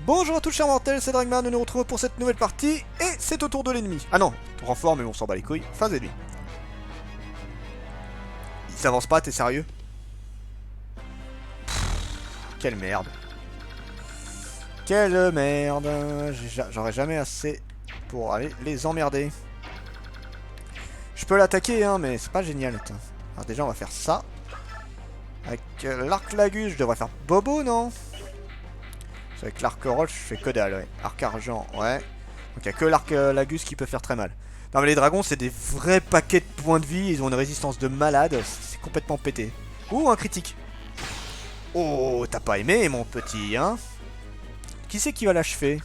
Bonjour à tous chers mortels, c'est Dragman, nous nous retrouvons pour cette nouvelle partie, et c'est au tour de l'ennemi. Ah non, renfort mais on s'en bat les couilles, phase ennemie. Il s'avance pas, t'es sérieux? Quelle merde. Quelle merde. J'aurais jamais assez pour aller les emmerder. Je peux l'attaquer hein, mais c'est pas génial. Attends. Alors déjà on va faire ça. Avec l'arc lagus, je devrais faire bobo non? Avec l'arc roche, je fais que dalle, ouais. Arc argent, ouais. Donc il n'y a que l'arc lagus qui peut faire très mal. Non mais les dragons c'est des vrais paquets de points de vie, ils ont une résistance de malade, c'est complètement pété. Ouh, un critique. Oh, t'as pas aimé mon petit, hein? Qui c'est qui va l'achever?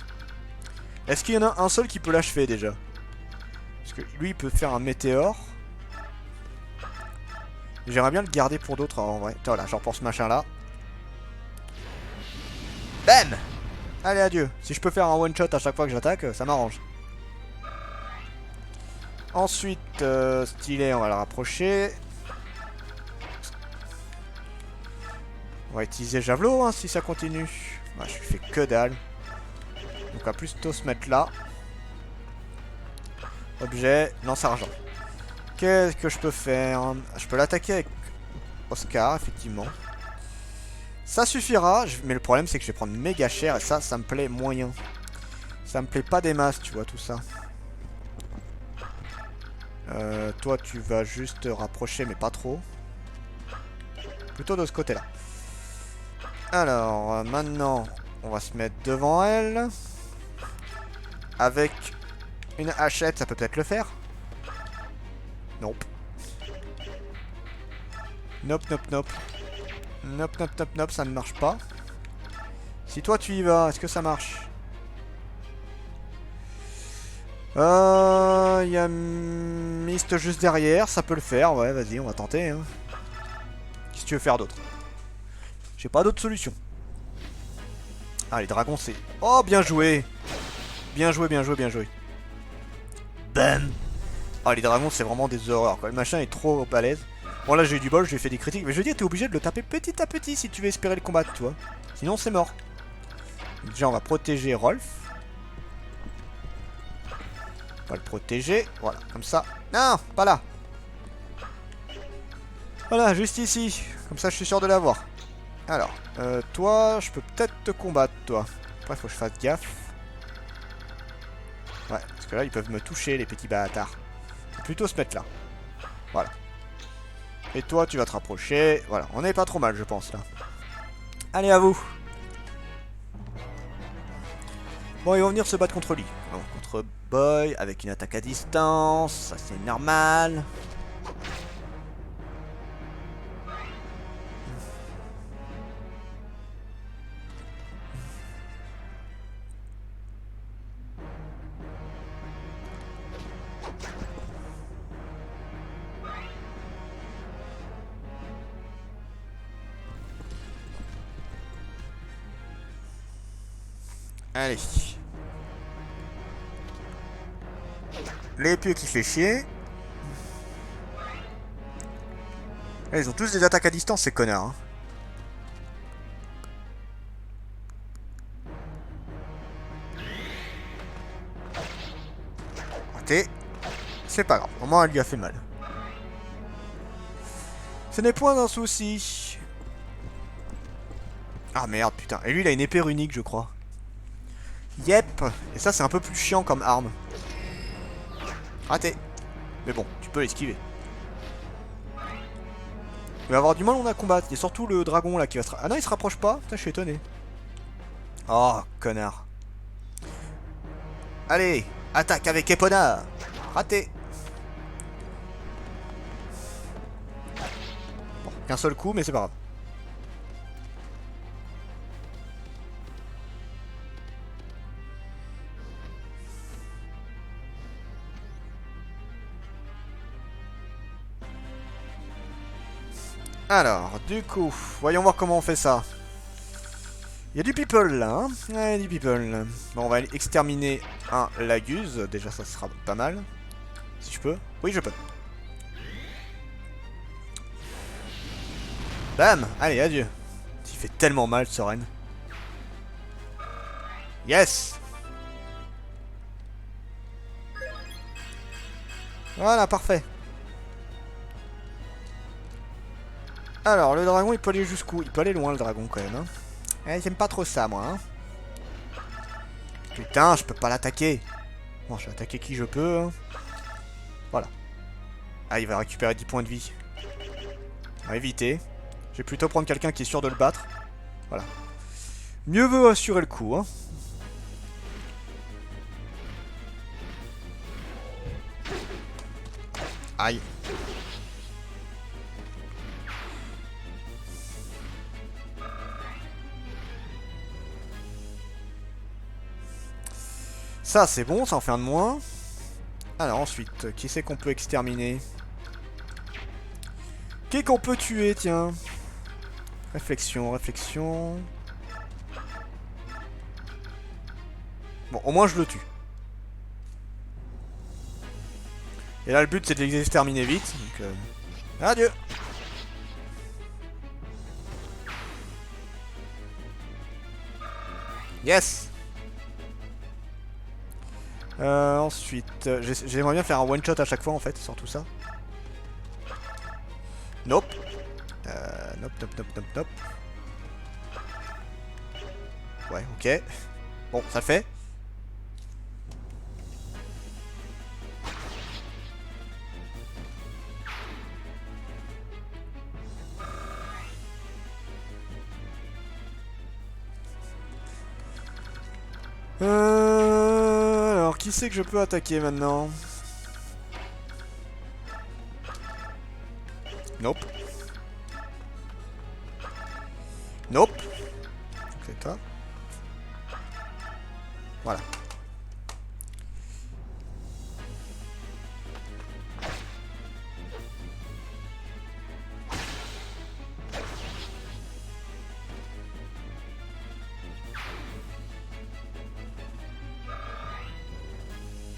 Est-ce qu'il y en a un seul qui peut l'achever déjà? Parce que lui il peut faire un météore. J'aimerais bien le garder pour d'autres en vrai. Voilà, genre pour ce machin là. Bam! Allez, adieu. Si je peux faire un one shot à chaque fois que j'attaque, ça m'arrange. Ensuite, stylé, on va le rapprocher. On va utiliser javelot hein, si ça continue. Bah, je fais que dalle. Donc on va plutôt se mettre là. Objet, lance argent. Qu'est-ce que je peux faire? Je peux l'attaquer avec Oscar, effectivement. Ça suffira, mais le problème c'est que je vais prendre méga cher et ça me plaît moyen. Ça me plaît pas des masses, tu vois, tout ça. Toi tu vas juste te rapprocher mais pas trop. Plutôt de ce côté là. Alors maintenant on va se mettre devant elle. Avec une hachette ça peut peut-être le faire. Nope. Nope nope nope. Nope nope nope nope, ça ne marche pas. Si toi tu y vas, est-ce que ça marche? Il y a Mist juste derrière, ça peut le faire, ouais vas-y on va tenter hein. Qu'est-ce que tu veux faire d'autre? J'ai pas d'autre solution. Ah les dragons c'est... Oh bien joué. Bien joué, bien joué, bien joué. Bam. Ah les dragons c'est vraiment des horreurs quoi, le machin est trop balèze. Bon là j'ai eu du bol, j'ai fait des critiques, mais je veux dire t'es obligé de le taper petit à petit si tu veux espérer le combattre, tu vois. Sinon c'est mort. Donc, déjà on va protéger Rolf. On va le protéger, voilà, comme ça. Non, pas là. Voilà, juste ici. Comme ça je suis sûr de l'avoir. Alors, toi, je peux peut-être te combattre, toi. Après faut que je fasse gaffe. Ouais, parce que là ils peuvent me toucher les petits bâtards. Faut plutôt se mettre là. Voilà. Et toi, tu vas te rapprocher. Voilà, on n'est pas trop mal, je pense, là. Allez, à vous. Bon, ils vont venir se battre contre lui. Bon, contre Boy, avec une attaque à distance. Ça, c'est normal. Allez. Les pieux qui fait chier. Là, ils ont tous des attaques à distance, ces connards. Hein. Raté. C'est pas grave, au moins elle lui a fait mal. Ce n'est point un souci. Ah merde, putain. Et lui, il a une épée runique, je crois. Yep. Et ça, c'est un peu plus chiant comme arme. Raté. Mais bon, tu peux l'esquiver. Il va avoir du mal à combattre. Il y a surtout le dragon là qui va se... Ah non, il se rapproche pas. Putain, je suis étonné. Oh, connard. Allez, attaque avec Epona. Raté. Bon, qu'un seul coup, mais c'est pas grave. Alors, du coup, voyons voir comment on fait ça. Il y a du people là, hein. Ouais, du people. Bon, on va aller exterminer un Laguz. Déjà, ça sera pas mal. Si je peux. Oui, je peux. Bam. Allez, adieu. Il fait tellement mal, Soren. Yes. Voilà, parfait. Alors, le dragon, il peut aller jusqu'où? Il peut aller loin, le dragon, quand même. Hein. Eh, j'aime pas trop ça, moi. Hein. Putain, je peux pas l'attaquer. Bon, je vais attaquer qui je peux. Hein. Voilà. Ah, il va récupérer 10 points de vie. On va éviter. Je vais plutôt prendre quelqu'un qui est sûr de le battre. Voilà. Mieux vaut assurer le coup, hein. Aïe. Ça, c'est bon, ça en fait un de moins. Alors ensuite, qui c'est qu'on peut exterminer? Qui qu'on peut tuer, tiens? Réflexion, réflexion... Bon, au moins je le tue. Et là, le but, c'est de les exterminer vite. Donc, adieu. Yes. Ensuite, j'aimerais bien faire un one shot à chaque fois en fait, sur tout ça. Nope. Nope, nope, nope, nope, nope. Ouais, ok. Bon, ça le fait. Alors, qui c'est que je peux attaquer maintenant? Nope. Nope. C'est toi. Voilà.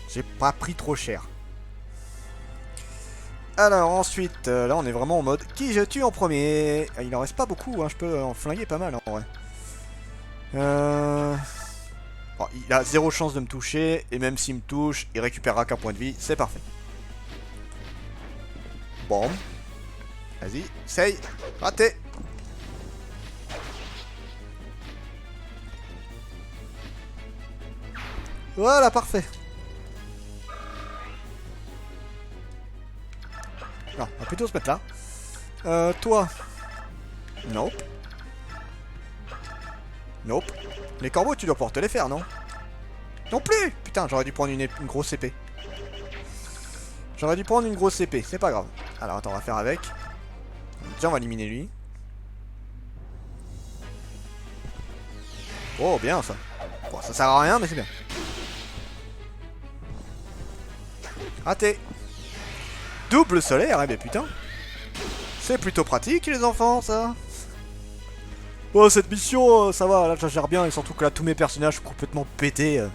J'ai pas pris trop cher. Alors ensuite, là on est vraiment en mode qui je tue en premier. Il en reste pas beaucoup, hein, je peux en flinguer pas mal en vrai. Bon, il a zéro chance de me toucher, et même s'il me touche, il récupérera qu'un point de vie, c'est parfait. Bon. Vas-y, essaye. Raté. Voilà, parfait. Non, on va plutôt se mettre là. Toi. Nope. Nope. Les corbeaux, tu dois pouvoir te les faire, non? Non plus. Putain, j'aurais dû prendre une grosse épée. J'aurais dû prendre une grosse épée, c'est pas grave. Alors, attends, on va faire avec. Déjà, on va éliminer lui. Oh, bien, ça. Bon, ça sert à rien, mais c'est bien. Raté. Double solaire, eh ben putain. C'est plutôt pratique, les enfants, ça. Oh, cette mission, ça va, là, je gère bien, et surtout que là, tous mes personnages sont complètement pétés.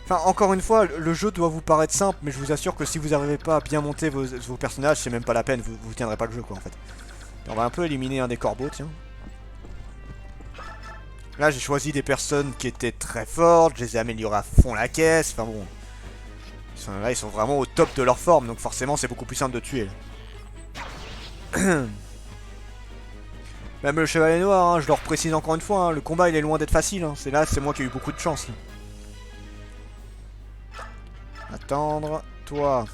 Enfin, encore une fois, le jeu doit vous paraître simple, mais je vous assure que si vous n'arrivez pas à bien monter vos personnages, c'est même pas la peine, vous tiendrez pas le jeu, quoi, en fait. Et on va un peu éliminer un des corbeaux, tiens. Là, j'ai choisi des personnes qui étaient très fortes, je les ai améliorées à fond la caisse, enfin bon... Là, ils sont vraiment au top de leur forme, donc forcément, c'est beaucoup plus simple de tuer. Même le chevalier noir, hein, je le reprécise encore une fois, hein, le combat, il est loin d'être facile. Hein. C'est moi qui ai eu beaucoup de chance. Là. Attendre, toi.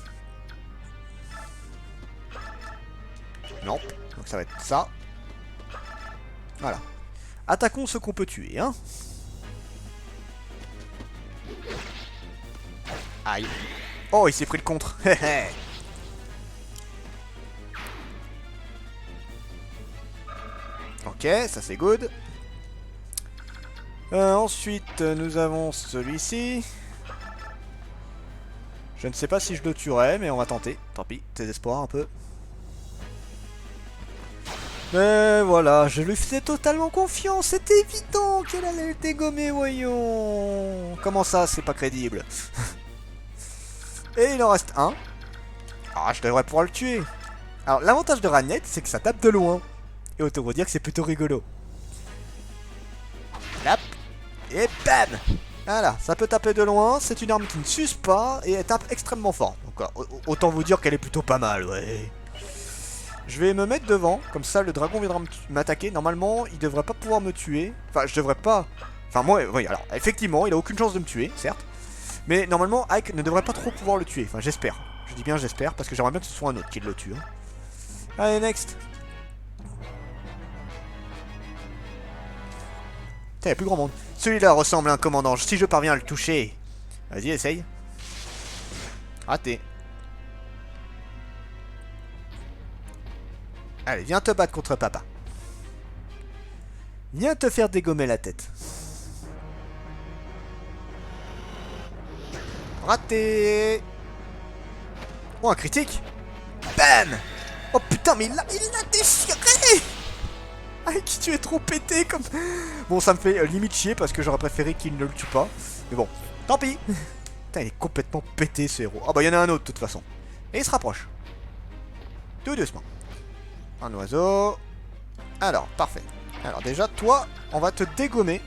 Non, donc ça va être ça. Voilà. Attaquons ce qu'on peut tuer, hein. Aïe. Oh, il s'est pris le contre. Ok, ça c'est good. Ensuite, nous avons celui-ci. Je ne sais pas si je le tuerai, mais on va tenter. Tant pis, désespoir un peu. Mais voilà, je lui faisais totalement confiance. C'était évident qu'elle allait être dégommée, voyons. Comment ça, c'est pas crédible? Et il en reste un. Ah, je devrais pouvoir le tuer. Alors, l'avantage de Ragnette, c'est que ça tape de loin. Et autant vous dire que c'est plutôt rigolo. Hop. Et bam! Voilà, ça peut taper de loin, c'est une arme qui ne s'use pas et elle tape extrêmement fort. Donc autant vous dire qu'elle est plutôt pas mal, ouais. Je vais me mettre devant, comme ça le dragon viendra m'attaquer. Normalement, il devrait pas pouvoir me tuer. Enfin, je devrais pas... Enfin, moi, oui, alors, effectivement, il a aucune chance de me tuer, certes. Mais normalement, Ike ne devrait pas trop pouvoir le tuer. Enfin, j'espère. Je dis bien j'espère, parce que j'aimerais bien que ce soit un autre qui le tue. Hein. Allez, next. Putain, y'a plus grand monde. Celui-là ressemble à un commandant. Si je parviens à le toucher... Vas-y, essaye. Raté. Allez, viens te battre contre papa. Viens te faire dégommer la tête. Raté. Oh, un critique. Bam. Oh putain, mais il l'a déchiré. Ah, tu es trop pété comme... Bon, ça me fait limite chier parce que j'aurais préféré qu'il ne le tue pas. Mais bon, tant pis. Putain, il est complètement pété ce héros. Ah bah, il y en a un autre de toute façon. Et il se rapproche. Tout doucement. Un oiseau. Alors, parfait. Alors déjà, toi, on va te dégommer.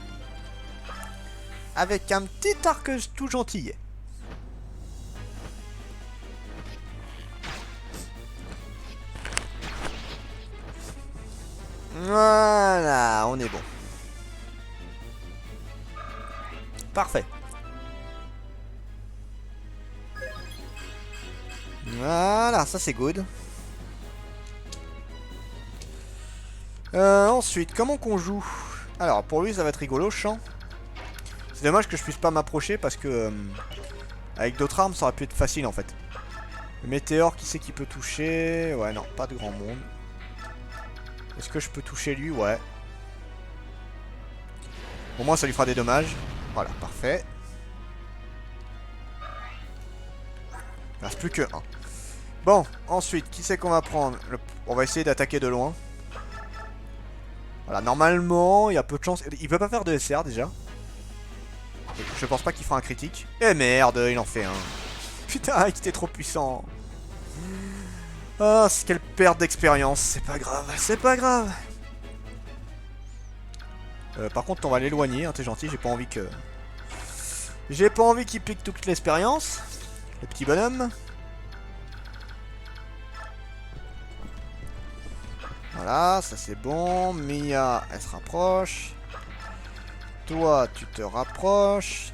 Avec un petit arc tout gentillet. Voilà, on est bon. Parfait. Voilà, ça c'est good. Ensuite, comment qu'on joue? Alors, pour lui, ça va être rigolo, champ. C'est dommage que je puisse pas m'approcher parce que... avec d'autres armes, ça aurait pu être facile, en fait. Le météore, qui c'est qui peut toucher? Ouais, non, pas de grand monde. Est-ce que je peux toucher lui? Ouais. Au moins, ça lui fera des dommages. Voilà, parfait. Il reste plus que un. Bon, ensuite, qui c'est qu'on va prendre? On va essayer d'attaquer de loin. Voilà, normalement, il y a peu de chance. Il peut pas faire de SR déjà. Je pense pas qu'il fera un critique. Eh merde, il en fait un. Putain, il était trop puissant. Ah, c'est quelle perte d'expérience. C'est pas grave, c'est pas grave. Par contre, on va l'éloigner. Hein, t'es gentil, j'ai pas envie que... J'ai pas envie qu'il pique toute l'expérience. Le petit bonhomme. Voilà, ça c'est bon. Mia, elle se rapproche. Toi, tu te rapproches.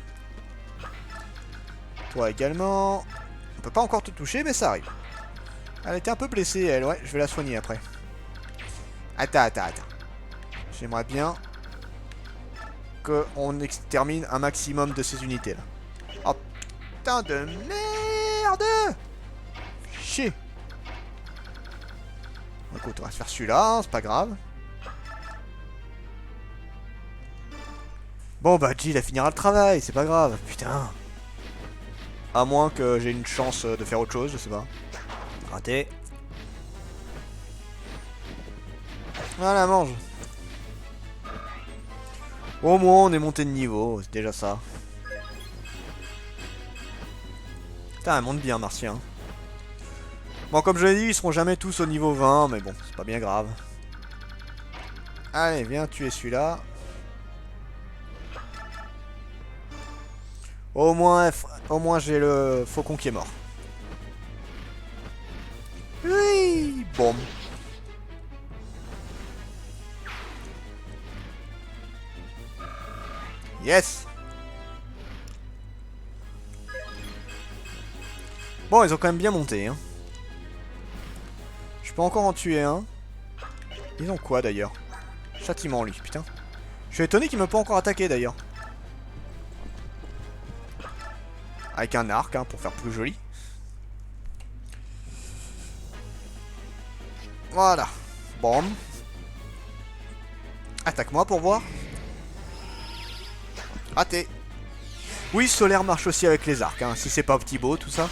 Toi également. On peut pas encore te toucher, mais ça arrive. Elle était un peu blessée, elle. Ouais, je vais la soigner après. Attends. J'aimerais bien qu'on extermine un maximum de ces unités là. Oh putain de merde! Chier! Écoute, on va se faire celui-là, hein, c'est pas grave. Bon bah Jill, elle finira le travail, c'est pas grave, putain. À moins que j'ai une chance de faire autre chose, je sais pas. Raté. Voilà, mange. Au moins on est monté de niveau, c'est déjà ça. Putain, elle monte bien, Martien. Bon, comme je l'ai dit, ils seront jamais tous au niveau 20, mais bon, c'est pas bien grave. Allez, viens tuer celui-là. Au moins j'ai le faucon qui est mort. Oui, bon. Yes. Bon, ils ont quand même bien monté, hein. Je peux encore en tuer un. Ils ont quoi d'ailleurs? Châtiment lui, putain. Je suis étonné qu'il ne m'a pas encore attaqué d'ailleurs. Avec un arc, hein, pour faire plus joli. Voilà. Bon. Attaque-moi pour voir. Raté. Oui, solaire marche aussi avec les arcs, hein, si c'est pas petit beau, tout ça.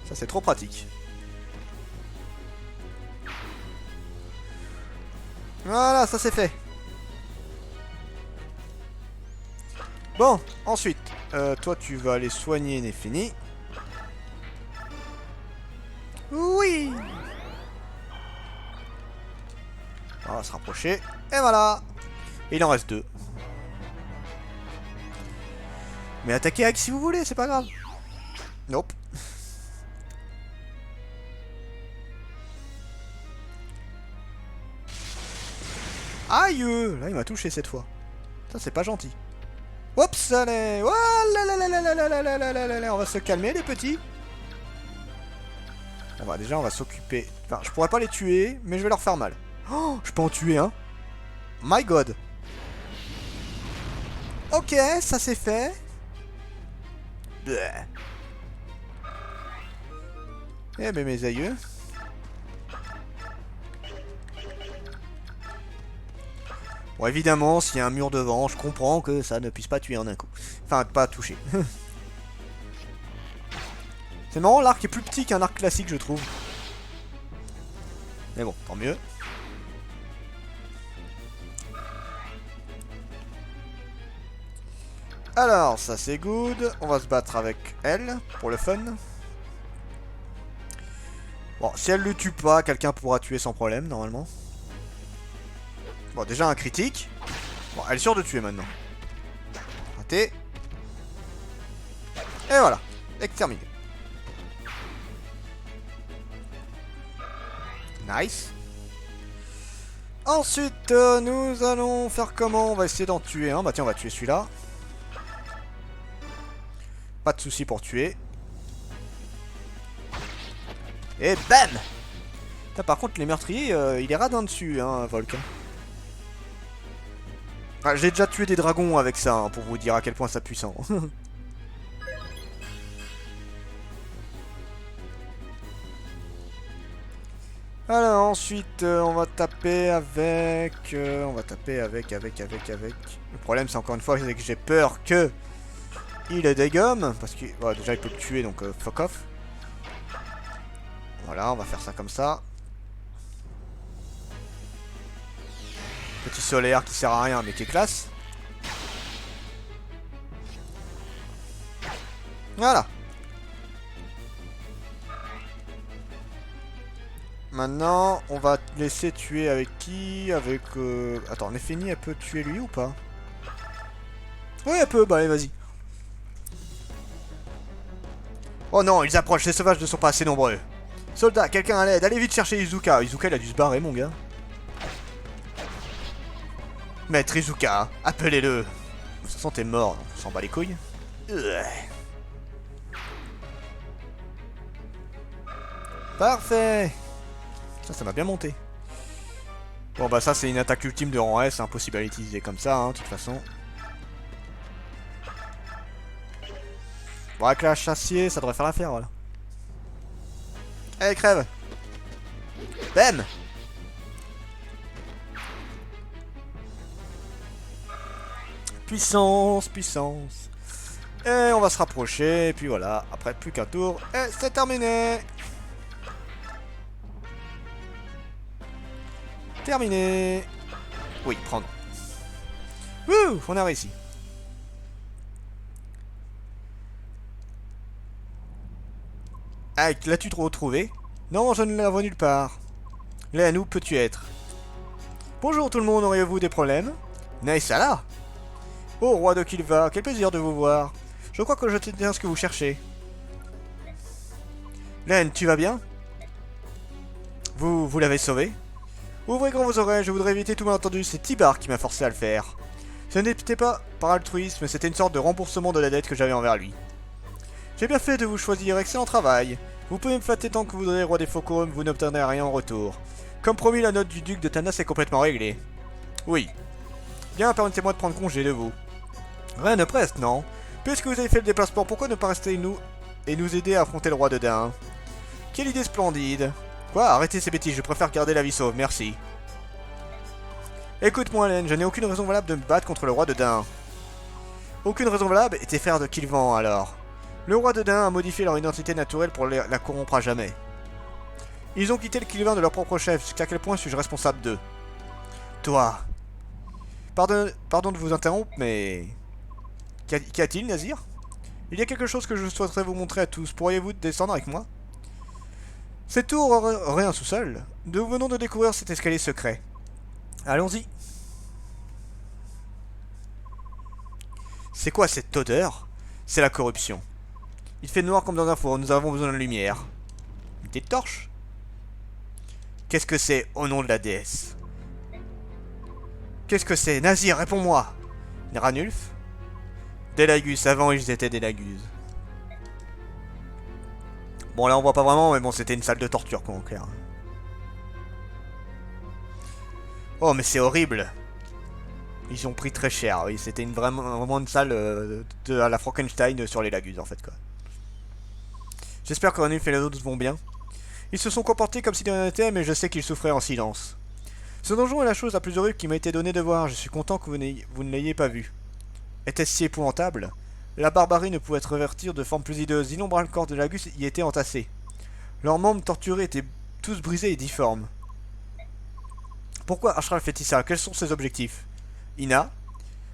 Ça, c'est trop pratique. Voilà, ça c'est fait. Bon, ensuite, toi tu vas aller soigner Néfini. Oui. On va se rapprocher. Et voilà. Et il en reste deux. Mais attaquez Ike si vous voulez, c'est pas grave. Nope. Aïe! Là, il m'a touché cette fois. Ça, c'est pas gentil. Oups, allez! Oh là là là là là là là là là là là là. On va se calmer, les petits. Bon, bah, déjà, on va s'occuper... Enfin, je pourrais pas les tuer, mais je vais leur faire mal. Oh, je peux en tuer un. My God. Ok, ça c'est fait. Bleh. Eh ben, mes aïeux. Bon, évidemment, s'il y a un mur devant, je comprends que ça ne puisse pas tuer en un coup. Enfin, pas toucher. C'est marrant, l'arc est plus petit qu'un arc classique, je trouve. Mais bon, tant mieux. Alors, ça c'est good. On va se battre avec elle, pour le fun. Bon, si elle le tue pas, quelqu'un pourra tuer sans problème, normalement. Bon, déjà un critique. Bon, elle est sûre de tuer maintenant. Raté. Et voilà. Exterminé. Nice. Ensuite, nous allons faire comment? On va essayer d'en tuer un. Bah tiens, on va tuer celui-là. Pas de souci pour tuer. Et bam! Putain, par contre, les meurtriers, il est radin dessus, hein, Volk. Ah, j'ai déjà tué des dragons avec ça, hein, pour vous dire à quel point c'est puissant. Alors, ensuite, on va taper avec... on va taper avec... Le problème, c'est encore une fois, c'est que j'ai peur que... il le dégomme, parce que... Bon, déjà, il peut le tuer, donc fuck off. Voilà, on va faire ça comme ça. Petit solaire qui sert à rien, mais qui est classe. Voilà. Maintenant, on va laisser tuer avec qui? Avec... Attends, Néphenie, elle peut tuer lui ou pas? Oui, elle peut, bah allez, vas-y. Oh non, ils approchent, ces sauvages ne sont pas assez nombreux. Soldats, quelqu'un à l'aide, allez vite chercher Izuka. Izuka, il a dû se barrer, mon gars. Maître Izuka, appelez-le. De toute façon, t'es mort, on s'en bat les couilles. Parfait. Ça m'a bien monté. Bon, bah ça, c'est une attaque ultime de rang S, c'est impossible à l'utiliser comme ça, hein, de toute façon. Bon, avec la chassier, ça devrait faire l'affaire, voilà. Allez, crève. Bam. Puissance, puissance. Et on va se rapprocher, et puis voilà. Après, plus qu'un tour, et c'est terminé. Terminé. Oui, prendre. Wouh, on a réussi. Ah, l'as-tu retrouvé? Non, je ne la vois nulle part. Léa, où peux-tu être? Bonjour tout le monde, auriez-vous des problèmes? Naïsala. Oh, roi de Kilva, quel plaisir de vous voir. Je crois que je sais bien ce que vous cherchez. Len, tu vas bien? Vous l'avez sauvé? Ouvrez grand vos oreilles, je voudrais éviter tout malentendu, c'est Tibar qui m'a forcé à le faire. Ce n'était pas par altruisme, c'était une sorte de remboursement de la dette que j'avais envers lui. J'ai bien fait de vous choisir, excellent travail. Vous pouvez me flatter tant que vous voudrez, roi des faucons, vous n'obtiendrez rien en retour. Comme promis, la note du duc de Tanas est complètement réglée. Oui. Bien, permettez-moi de prendre congé de vous. Rien ne presse, non? Puisque vous avez fait le déplacement, pourquoi ne pas rester nous et nous aider à affronter le roi de Dain? Quelle idée splendide. Quoi? Arrêtez ces bêtises, je préfère garder la vie sauve, merci. Écoute-moi, Len, je n'ai aucune raison valable de me battre contre le roi de Dain. Aucune raison valable? Et tes frères de Kilvan, alors? Le roi de Dain a modifié leur identité naturelle pour la corrompre à jamais. Ils ont quitté le Kilvan de leur propre chef, jusqu'à quel point suis-je responsable d'eux? Toi. Pardon de vous interrompre, mais... Qu'y a-t-il, Nazir? Il y a quelque chose que je souhaiterais vous montrer à tous. Pourriez-vous descendre avec moi? Cette tour aurait un sous-sol. Nous venons de découvrir cet escalier secret. Allons-y. C'est quoi cette odeur? C'est la corruption. Il fait noir comme dans un four, nous avons besoin de lumière. Une petite torche? Qu'est-ce que c'est, au nom de la déesse? Qu'est-ce que c'est? Nazir, réponds-moi! Ranulf? Des Lagus, avant ils étaient des Lagus. Bon là on voit pas vraiment, mais bon c'était une salle de torture quoi en clair. Oh mais c'est horrible! Ils ont pris très cher, oui, c'était vraiment une salle à la Frankenstein sur les Lagus en fait quoi. J'espère que Ranulf et les autres vont bien. Ils se sont comportés comme si de rien n'était, mais je sais qu'ils souffraient en silence. Ce donjon est la chose la plus horrible qui m'a été donnée de voir, je suis content que vous ne l'ayez pas vu. Était-ce si épouvantable? La barbarie ne pouvait être revertir de formes plus hideuses, d'innombrables corps de Lagus y étaient entassés. Leurs membres torturés étaient tous brisés et difformes. Pourquoi Ashral fait-il ça? Quels sont ses objectifs? Ina?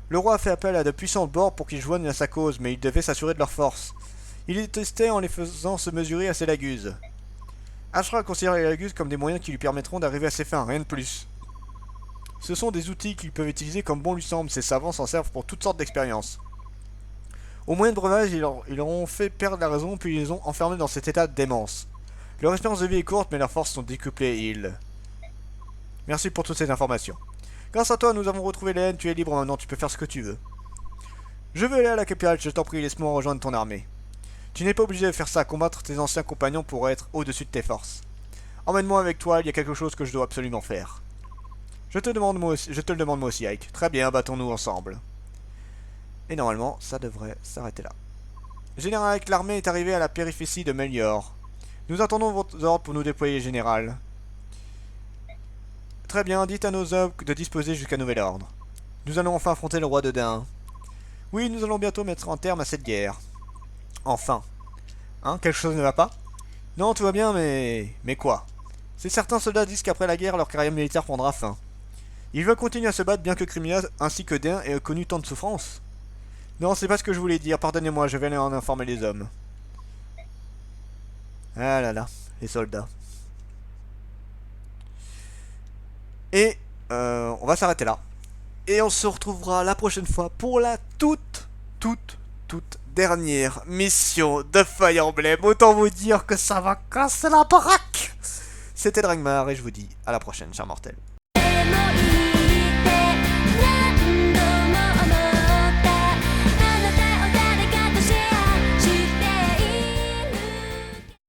Le roi a fait appel à de puissants bords pour qu'ils joignent à sa cause, mais il devait s'assurer de leur force. Il les testait en les faisant se mesurer à ses Lagus. Ashral considère les Lagus comme des moyens qui lui permettront d'arriver à ses fins, rien de plus. Ce sont des outils qu'ils peuvent utiliser comme bon lui semble, ces savants s'en servent pour toutes sortes d'expériences. Au moyen de breuvage, ils leur ont fait perdre la raison, puis ils les ont enfermés dans cet état de démence. Leur espérance de vie est courte, mais leurs forces sont décuplées et ils... Merci pour toutes ces informations. Grâce à toi, nous avons retrouvé Léen, tu es libre maintenant, tu peux faire ce que tu veux. Je veux aller à la capitale, je t'en prie, laisse-moi rejoindre ton armée. Tu n'es pas obligé de faire ça, combattre tes anciens compagnons pourrait être au-dessus de tes forces. Emmène-moi avec toi, il y a quelque chose que je dois absolument faire. Je te le demande moi aussi, Ike. Très bien, battons-nous ensemble. Et normalement, ça devrait s'arrêter là. Général Ike, l'armée est arrivée à la périphérie de Melior. Nous attendons vos ordres pour nous déployer, général. Très bien, dites à nos hommes de disposer jusqu'à nouvel ordre. Nous allons enfin affronter le roi de Dain. Oui, nous allons bientôt mettre un terme à cette guerre. Enfin. Hein, quelque chose ne va pas? Non, tout va bien, mais... Mais quoi? Ces certains soldats disent qu'après la guerre, leur carrière militaire prendra fin. Ils veulent continuer à se battre bien que Crimea ainsi que Dain aient connu tant de souffrances. Non, c'est pas ce que je voulais dire, pardonnez-moi, je vais aller en informer les hommes. Ah là là, les soldats. Et on va s'arrêter là. Et on se retrouvera la prochaine fois pour la toute dernière mission de Fire Emblem. Autant vous dire que ça va casser la baraque. C'était Dragmar et je vous dis à la prochaine, chers mortels.